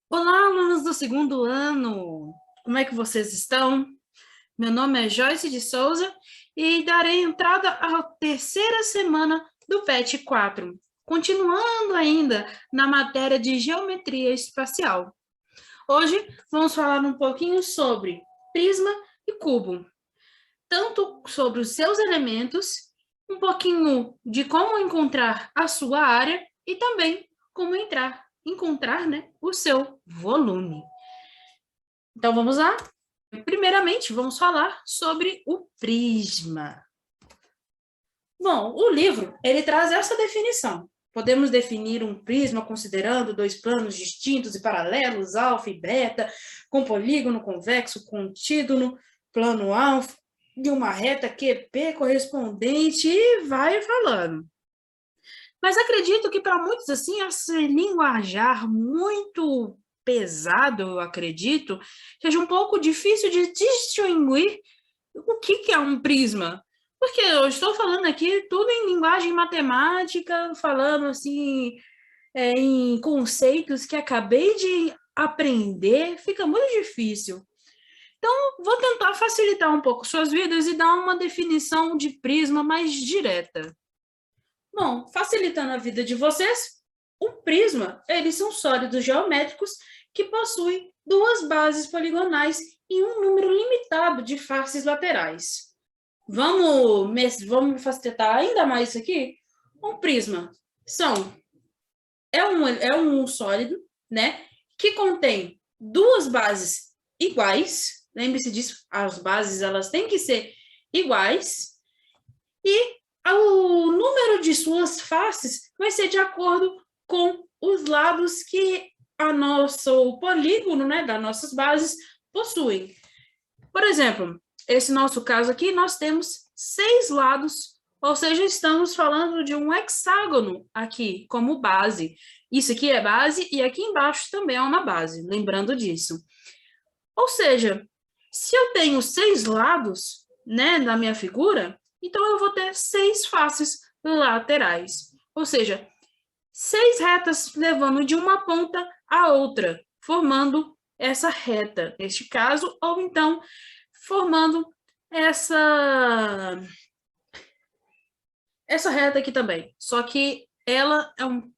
Olá, alunos do segundo ano! Como é que vocês estão? Meu nome é Joyce de Souza e darei entrada à terceira semana do PET 4, continuando ainda na matéria de geometria espacial. Hoje vamos falar um pouquinho sobre prisma e cubo, tanto sobre os seus elementos, um pouquinho de como encontrar a sua área e também como encontrar, né, o seu volume. Então vamos lá? Primeiramente, vamos falar sobre o prisma. Bom, o livro, ele traz essa definição. Podemos definir um prisma considerando dois planos distintos e paralelos, alfa e beta, com polígono convexo contíduo, plano alfa, de uma reta QP correspondente, e vai falando. Mas acredito que para muitos, assim, esse linguajar muito pesado, eu acredito, seja um pouco difícil de distinguir o que é um prisma. Porque eu estou falando aqui tudo em linguagem matemática, falando assim, em conceitos que acabei de aprender, fica muito difícil. Então, vou tentar facilitar um pouco suas vidas e dar uma definição de prisma mais direta. Bom, facilitando a vida de vocês, o prisma, eles são sólidos geométricos que possuem duas bases poligonais e um número limitado de faces laterais. Vamos facilitar ainda mais isso aqui? Um prisma é um sólido, né, que contém duas bases iguais. Lembre-se disso, as bases elas têm que ser iguais e o número de suas faces vai ser de acordo com os lados que o polígono, né, das nossas bases possuem. Por exemplo, esse nosso caso aqui, nós temos 6 lados, ou seja, estamos falando de um hexágono aqui como base. Isso aqui é base e aqui embaixo também é uma base, lembrando disso. Ou seja, se eu tenho 6 lados, né, na minha figura, então eu vou ter 6 faces laterais. Ou seja, 6 retas levando de uma ponta à outra, formando essa reta, neste caso, ou então formando essa reta aqui também. Só que ela é um...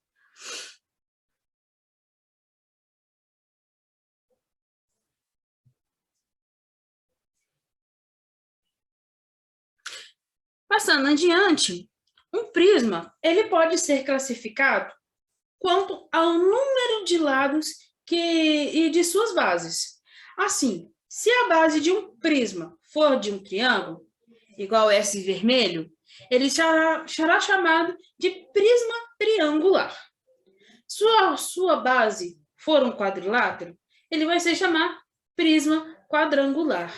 Passando adiante, um prisma, ele pode ser classificado quanto ao número de lados e de suas bases. Assim, se a base de um prisma for de um triângulo, igual esse vermelho, ele será chamado de prisma triangular. Sua base for um quadrilátero, ele vai se chamar prisma quadrangular.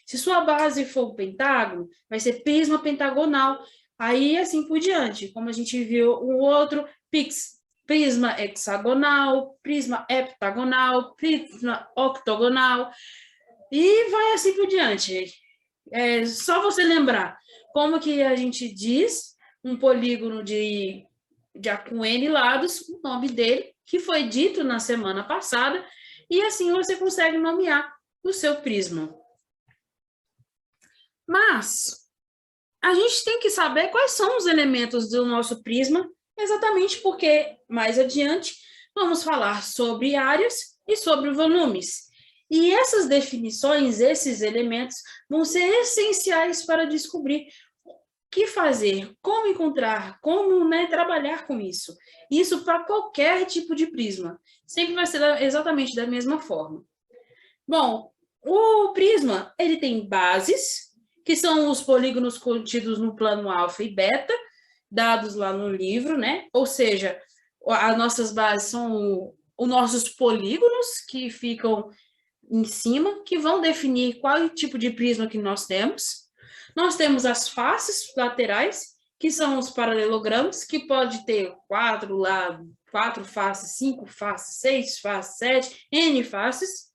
Se sua base for um pentágono, vai ser prisma pentagonal. Aí assim por diante, como a gente viu o outro, prisma hexagonal, prisma heptagonal, prisma octogonal, e vai assim por diante. É só você lembrar como que a gente diz um polígono com N lados, o nome dele, que foi dito na semana passada, e assim você consegue nomear o seu prisma. Mas a gente tem que saber quais são os elementos do nosso prisma, exatamente porque mais adiante vamos falar sobre áreas e sobre volumes. E essas definições, esses elementos, vão ser essenciais para descobrir o que fazer, como encontrar, como, né, trabalhar com isso. Isso para qualquer tipo de prisma. Sempre vai ser exatamente da mesma forma. Bom, o prisma, ele tem bases, que são os polígonos contidos no plano alfa e beta, dados lá no livro, né? Ou seja, as nossas bases são os nossos polígonos que ficam em cima, que vão definir qual tipo de prisma que nós temos. Nós temos as faces laterais, que são os paralelogramas, que pode ter 4 lados, 4 faces, 5 faces, 6 faces, 7, N faces.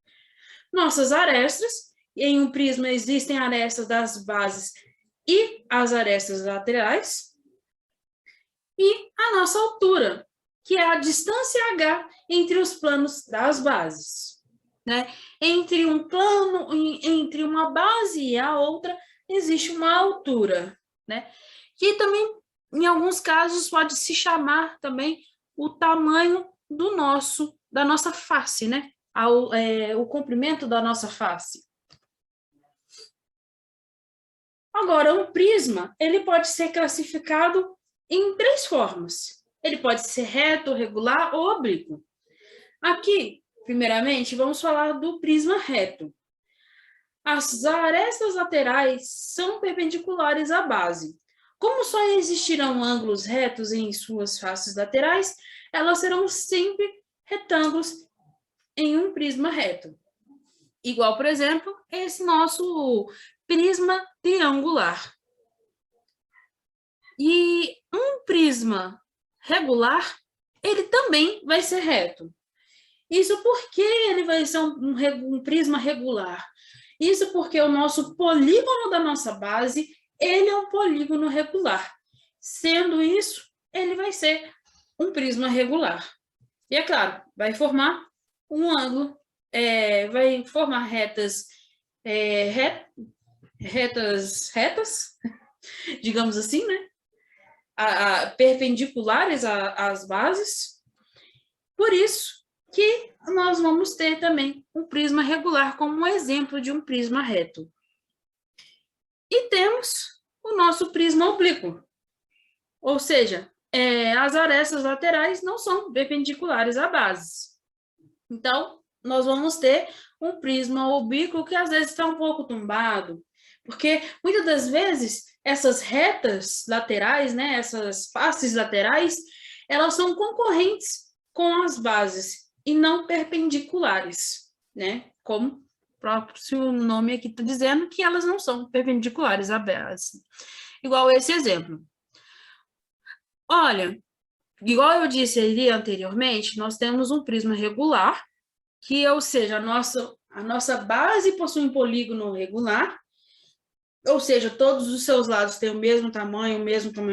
Nossas arestas, em um prisma existem arestas das bases e as arestas laterais, e a nossa altura, que é a distância H entre os planos das bases, né? Entre entre uma base e a outra, existe uma altura, né? Que também, em alguns casos, pode se chamar também o tamanho da nossa face, né? O comprimento da nossa face. Agora, um prisma, ele pode ser classificado em 3 formas. Ele pode ser reto, regular ou oblíquo. Aqui, primeiramente, vamos falar do prisma reto. As arestas laterais são perpendiculares à base. Como só existirão ângulos retos em suas faces laterais, elas serão sempre retângulos em um prisma reto. Igual, por exemplo, esse nosso prisma triangular. E um prisma regular, ele também vai ser reto. Isso porque ele vai ser um prisma regular. Isso porque o nosso polígono da nossa base, ele é um polígono regular. Sendo isso, ele vai ser um prisma regular. E é claro, vai formar um ângulo, vai formar retas, retas, digamos assim, né? Perpendiculares às bases. Por isso que nós vamos ter também um prisma regular como um exemplo de um prisma reto. E temos o nosso prisma oblíquo, ou seja, as arestas laterais não são perpendiculares à base. Então, nós vamos ter um prisma oblíquo que às vezes está um pouco tombado, porque muitas das vezes essas retas laterais, né, essas faces laterais, elas são concorrentes com as bases e não perpendiculares, né? Como o próprio nome aqui está dizendo que elas não são perpendiculares à base. Igual esse exemplo. Olha, igual eu disse ali anteriormente, nós temos um prisma regular, que, ou seja, a nossa base possui um polígono regular, ou seja, todos os seus lados têm o mesmo tamanho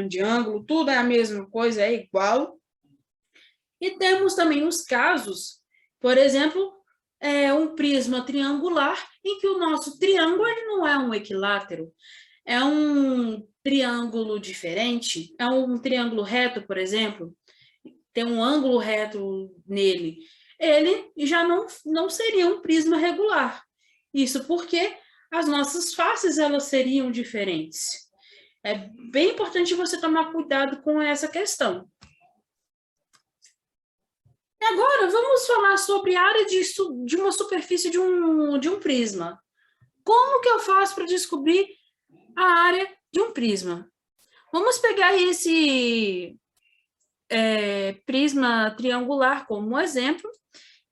de ângulo, tudo é a mesma coisa, é igual. E temos também os casos, por exemplo, um prisma triangular, em que o nosso triângulo ele não é um equilátero, é um triângulo diferente, é um triângulo reto, por exemplo, tem um ângulo reto nele, ele já não seria um prisma regular. Isso porque as nossas faces elas seriam diferentes. É bem importante você tomar cuidado com essa questão. Agora, vamos falar sobre a área de uma superfície de um prisma. Como que eu faço para descobrir a área de um prisma? Vamos pegar esse prisma triangular como exemplo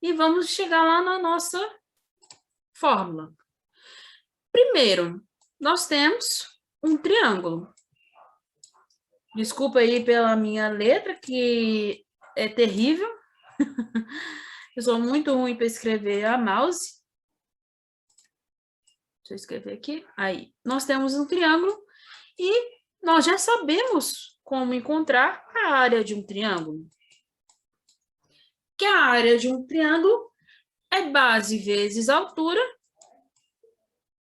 e vamos chegar lá na nossa fórmula. Primeiro, nós temos um triângulo. Desculpa aí pela minha letra, que é terrível. Eu sou muito ruim para escrever a mouse. Deixa eu escrever aqui. Aí, nós temos um triângulo e nós já sabemos como encontrar a área de um triângulo. Que a área de um triângulo é base vezes altura,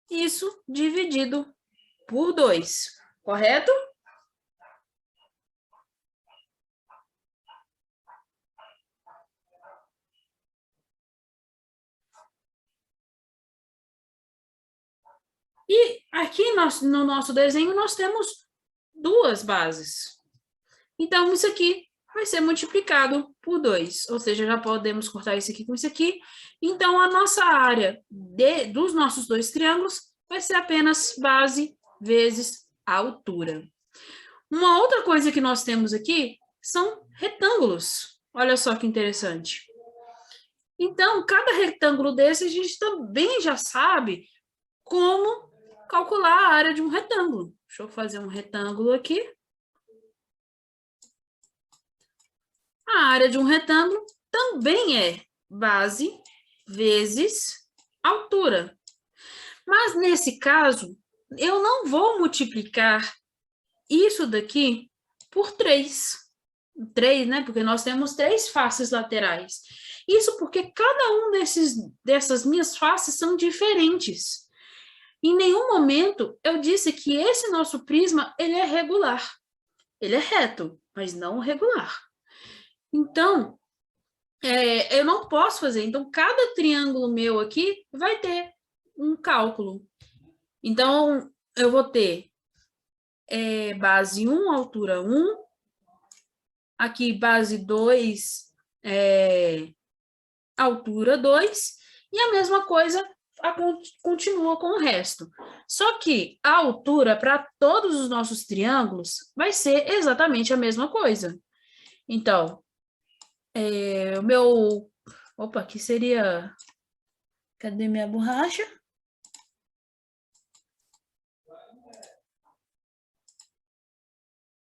isso dividido por 2, correto? E aqui no nosso desenho nós temos 2 bases. Então, isso aqui vai ser multiplicado por 2, ou seja, já podemos cortar isso aqui com isso aqui. Então, a nossa área dos nossos 2 triângulos vai ser apenas base vezes a altura. Uma outra coisa que nós temos aqui são retângulos. Olha só que interessante. Então, cada retângulo desse, a gente também já sabe como calcular a área de um retângulo. Deixa eu fazer um retângulo aqui. A área de um retângulo também é base vezes altura. Mas, nesse caso, eu não vou multiplicar isso daqui por 3. 3, né? Porque nós temos 3 faces laterais. Isso porque cada um dessas minhas faces são diferentes. Em nenhum momento eu disse que esse nosso prisma ele é regular. Ele é reto, mas não regular. Então, eu não posso fazer. Então, cada triângulo meu aqui vai ter um cálculo. Então, eu vou ter base 1, altura 1. Aqui, base 2, altura 2. E a mesma coisa continua com o resto. Só que a altura para todos os nossos triângulos vai ser exatamente a mesma coisa. Então, o meu... Opa, aqui seria... Cadê minha borracha?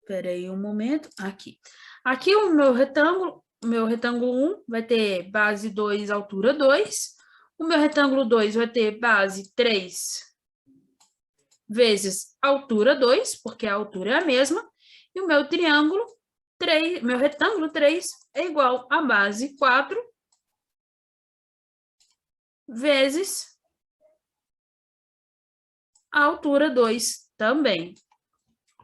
Espera aí um momento. Aqui. Aqui o meu retângulo 1 vai ter base 2, altura 2. O meu retângulo 2 vai ter base 3 vezes altura 2, porque a altura é a mesma. E o meu triângulo 3, meu retângulo 3 é igual a base 4 vezes a altura 2 também.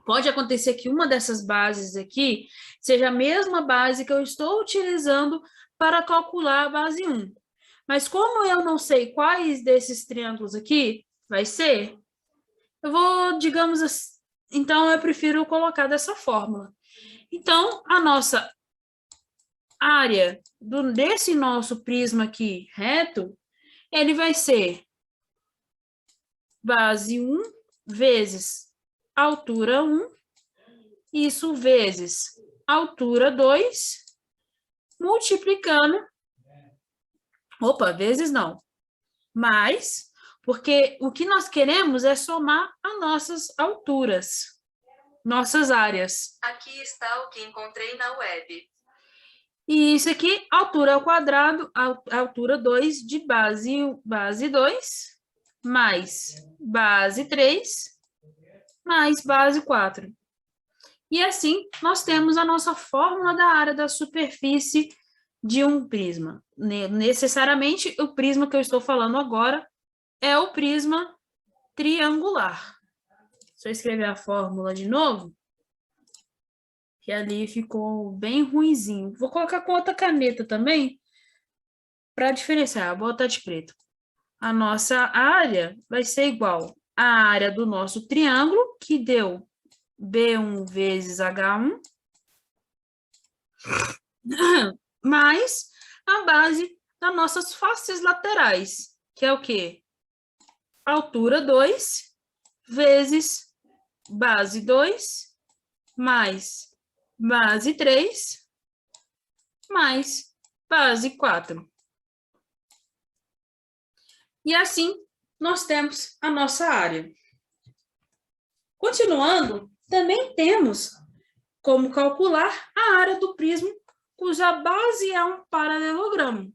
Pode acontecer que uma dessas bases aqui seja a mesma base que eu estou utilizando para calcular a base 1. Mas como eu não sei quais desses triângulos aqui vai ser, eu vou, digamos assim, então eu prefiro colocar dessa fórmula. Então, a nossa área desse nosso prisma aqui reto, ele vai ser base 1 vezes altura 1, isso vezes altura 2, multiplicando, vezes não, mais, porque o que nós queremos é somar as nossas alturas, nossas áreas. Aqui está o que encontrei na web. E isso aqui, altura ao quadrado, altura 2 de base 2, mais base 3, mais base 4. E assim, nós temos a nossa fórmula da área da superfície de um prisma. Necessariamente, o prisma que eu estou falando agora é o prisma triangular. Deixa eu escrever a fórmula de novo, que ali ficou bem ruinzinho. Vou colocar com outra caneta também, para diferenciar, vou botar de preto. A nossa área vai ser igual à área do nosso triângulo, que deu B1 vezes H1, mais a base das nossas faces laterais, que é o quê? Altura 2 vezes base 2 mais base 3 mais base 4. E assim, nós temos a nossa área. Continuando, também temos como calcular a área do prisma cuja base é um paralelogramo.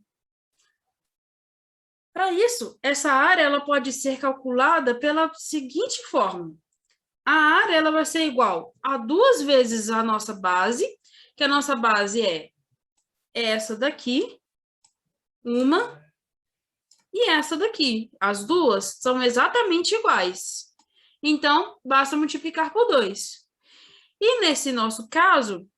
Para isso, essa área ela pode ser calculada pela seguinte forma. A área ela vai ser igual a 2 vezes a nossa base, que a nossa base é essa daqui, uma, e essa daqui. As duas são exatamente iguais. Então, basta multiplicar por 2. E nesse nosso caso,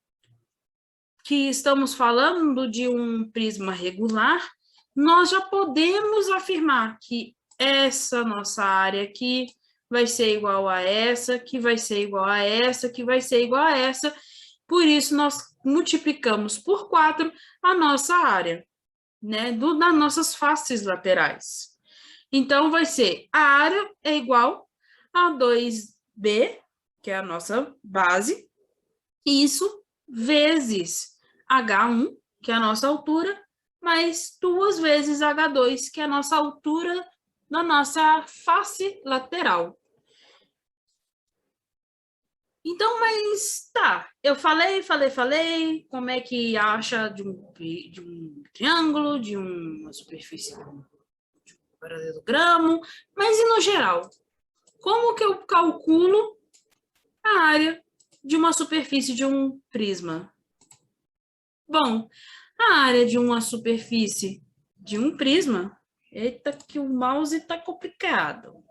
que estamos falando de um prisma regular, nós já podemos afirmar que essa nossa área aqui vai ser igual a essa, que vai ser igual a essa, que vai ser igual a essa. Por isso, nós multiplicamos por 4 a nossa área, né, das nossas faces laterais. Então, vai ser a área é igual a 2B, que é a nossa base, isso vezes H1, que é a nossa altura, mais 2 vezes H2, que é a nossa altura da nossa face lateral. Então, mas tá, eu falei, como é que acha de um triângulo, de uma superfície de um paralelogramo, mas e no geral? Como que eu calculo a área de uma superfície de um prisma? Bom, a área de uma superfície de um prisma... Eita, que o mouse está complicado.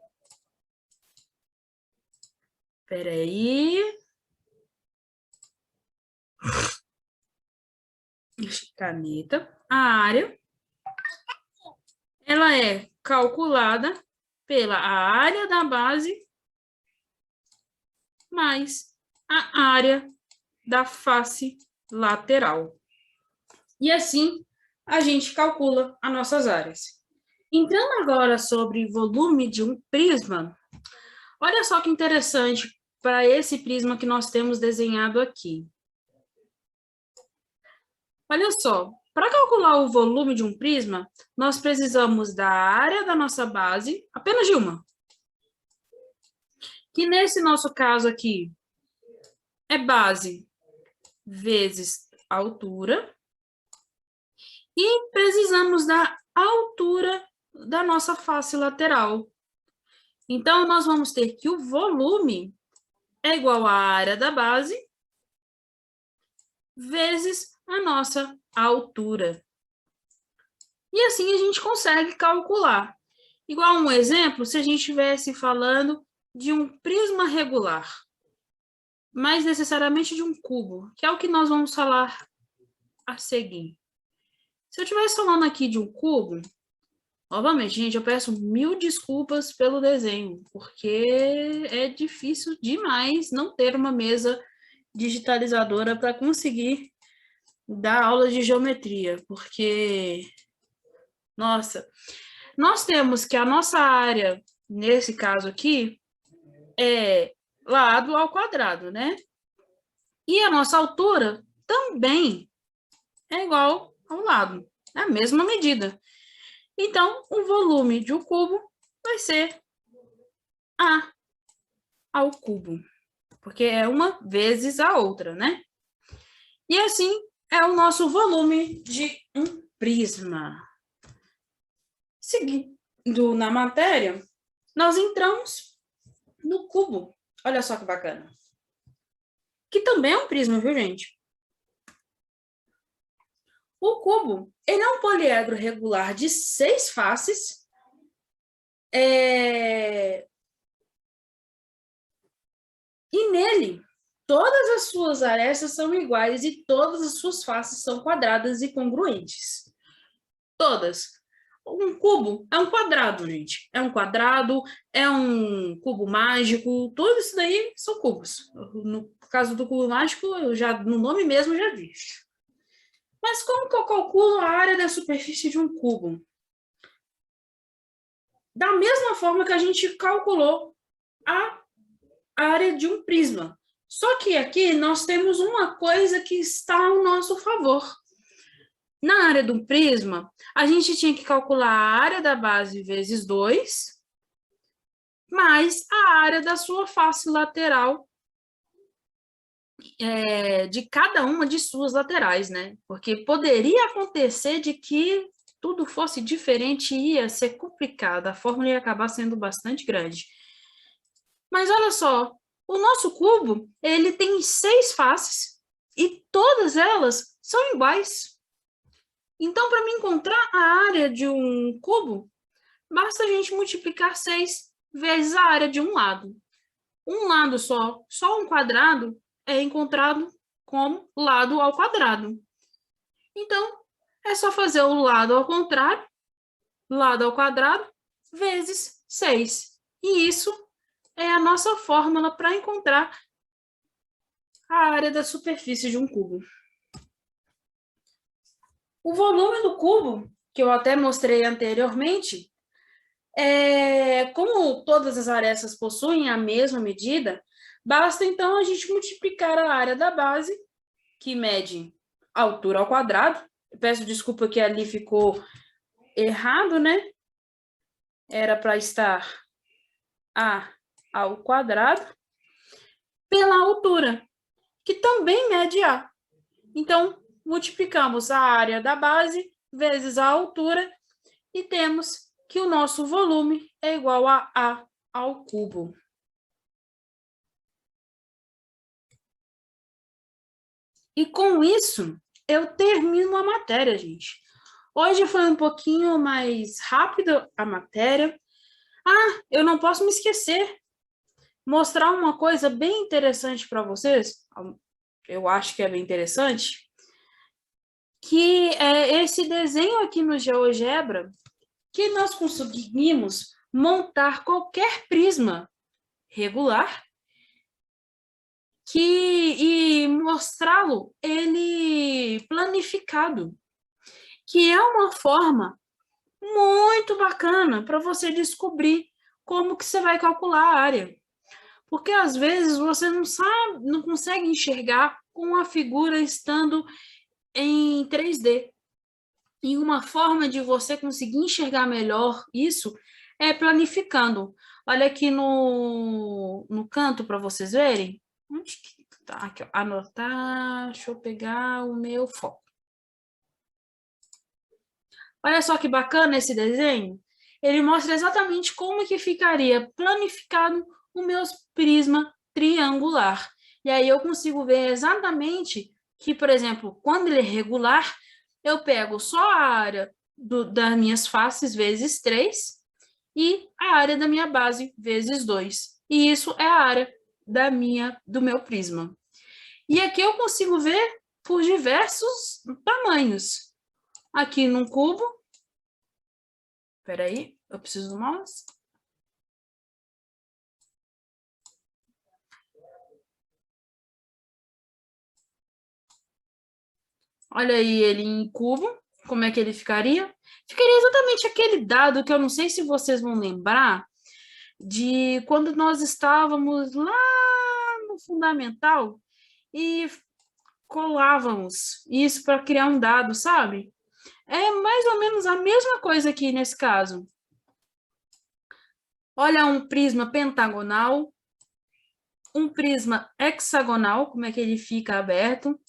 Espera aí. Caneta. A área, ela é calculada pela área da base mais a área da face lateral. E assim, a gente calcula as nossas áreas. Entrando agora sobre volume de um prisma, olha só que interessante para esse prisma que nós temos desenhado aqui. Olha só, para calcular o volume de um prisma, nós precisamos da área da nossa base, apenas de uma. Que nesse nosso caso aqui, é base vezes altura. E precisamos da altura da nossa face lateral. Então, nós vamos ter que o volume é igual à área da base vezes a nossa altura. E assim a gente consegue calcular. Igual um exemplo, se a gente estivesse falando de um prisma regular, mais necessariamente de um cubo, que é o que nós vamos falar a seguir. Se eu estivesse falando aqui de um cubo, novamente, gente, eu peço 1000 desculpas pelo desenho, porque é difícil demais não ter uma mesa digitalizadora para conseguir dar aula de geometria, porque, nossa, nós temos que a nossa área, nesse caso aqui, é lado ao quadrado, né? E a nossa altura também é igual ao lado, é a mesma medida. Então, o volume de um cubo vai ser A ao cubo, porque é uma vezes a outra, né? E assim é o nosso volume de um prisma. Seguindo na matéria, nós entramos no cubo. Olha só que bacana. Que também é um prisma, viu, gente? O cubo, ele é um poliedro regular de 6 faces. E nele, todas as suas arestas são iguais e todas as suas faces são quadradas e congruentes. Todas. Um cubo é um quadrado, gente. É um quadrado, é um cubo mágico, tudo isso daí são cubos. No caso do cubo mágico, eu já, no nome mesmo já diz. Mas como que eu calculo a área da superfície de um cubo? Da mesma forma que a gente calculou a área de um prisma. Só que aqui nós temos uma coisa que está ao nosso favor. Na área do prisma, a gente tinha que calcular a área da base vezes 2, mais a área da sua face lateral, de cada uma de suas laterais, né? Porque poderia acontecer de que tudo fosse diferente e ia ser complicado, a fórmula ia acabar sendo bastante grande. Mas olha só, o nosso cubo, ele tem 6 faces e todas elas são iguais. Então, para me encontrar a área de um cubo, basta a gente multiplicar 6 vezes a área de um lado. Um lado só um quadrado, é encontrado como lado ao quadrado. Então, é só fazer o lado ao contrário, lado ao quadrado, vezes 6. E isso é a nossa fórmula para encontrar a área da superfície de um cubo. O volume do cubo, que eu até mostrei anteriormente, como todas as arestas possuem a mesma medida, basta então a gente multiplicar a área da base, que mede a altura ao quadrado. Eu peço desculpa que ali ficou errado, né? Era para estar A ao quadrado, pela altura, que também mede A. Então, multiplicamos a área da base vezes a altura e temos que o nosso volume é igual a A ao cubo. E com isso, eu termino a matéria, gente. Hoje foi um pouquinho mais rápido a matéria. Ah, eu não posso me esquecer. Mostrar uma coisa bem interessante para vocês. Eu acho que é bem interessante. Que é esse desenho aqui no GeoGebra, que nós conseguimos montar qualquer prisma regular e mostrá-lo ele planificado, que é uma forma muito bacana para você descobrir como que você vai calcular a área. Porque às vezes você não sabe, não consegue enxergar com a figura estando em 3D. E uma forma de você conseguir enxergar melhor isso é planificando. Olha aqui no canto para vocês verem. Onde que tá? Aqui, ó. Anotar, deixa eu pegar o meu foco. Olha só que bacana esse desenho. Ele mostra exatamente como que ficaria planificado o meu prisma triangular. E aí eu consigo ver exatamente que, por exemplo, quando ele é regular, eu pego só a área das minhas faces vezes 3 e a área da minha base vezes 2. E isso é a área do meu prisma. E aqui eu consigo ver por diversos tamanhos. Aqui num cubo. Espera aí, eu preciso do mouse. Olha aí ele em cubo, como é que ele ficaria? Ficaria exatamente aquele dado que eu não sei se vocês vão lembrar de quando nós estávamos lá no fundamental e colávamos isso para criar um dado, sabe? É mais ou menos a mesma coisa aqui nesse caso. Olha um prisma pentagonal, um prisma hexagonal, como é que ele fica aberto,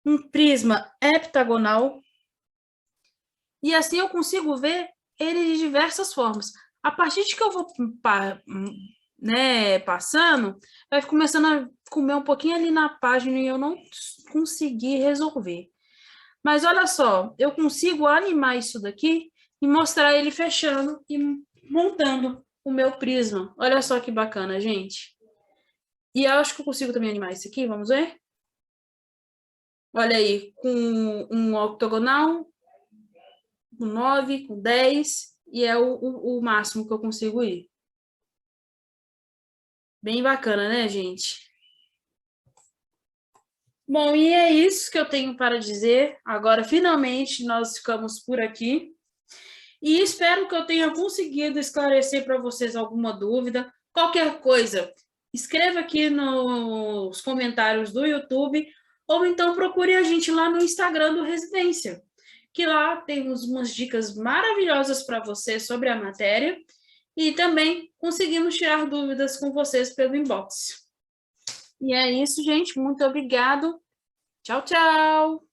um prisma heptagonal, e assim eu consigo ver ele de diversas formas. A partir de que eu vou passando, vai começando a comer um pouquinho ali na página e eu não consegui resolver. Mas olha só, eu consigo animar isso daqui e mostrar ele fechando e montando o meu prisma. Olha só que bacana, gente. E eu acho que eu consigo também animar isso aqui, vamos ver? Olha aí, com um octogonal, com 9, com 10, e é o máximo que eu consigo ir. Bem bacana, né, gente? Bom, e é isso que eu tenho para dizer. Agora, finalmente, nós ficamos por aqui. E espero que eu tenha conseguido esclarecer para vocês alguma dúvida. Qualquer coisa, escreva aqui nos comentários do YouTube ou então procure a gente lá no Instagram do Residência, que lá temos umas dicas maravilhosas para você sobre a matéria e também conseguimos tirar dúvidas com vocês pelo inbox. E é isso, gente. Muito obrigado. Tchau, tchau!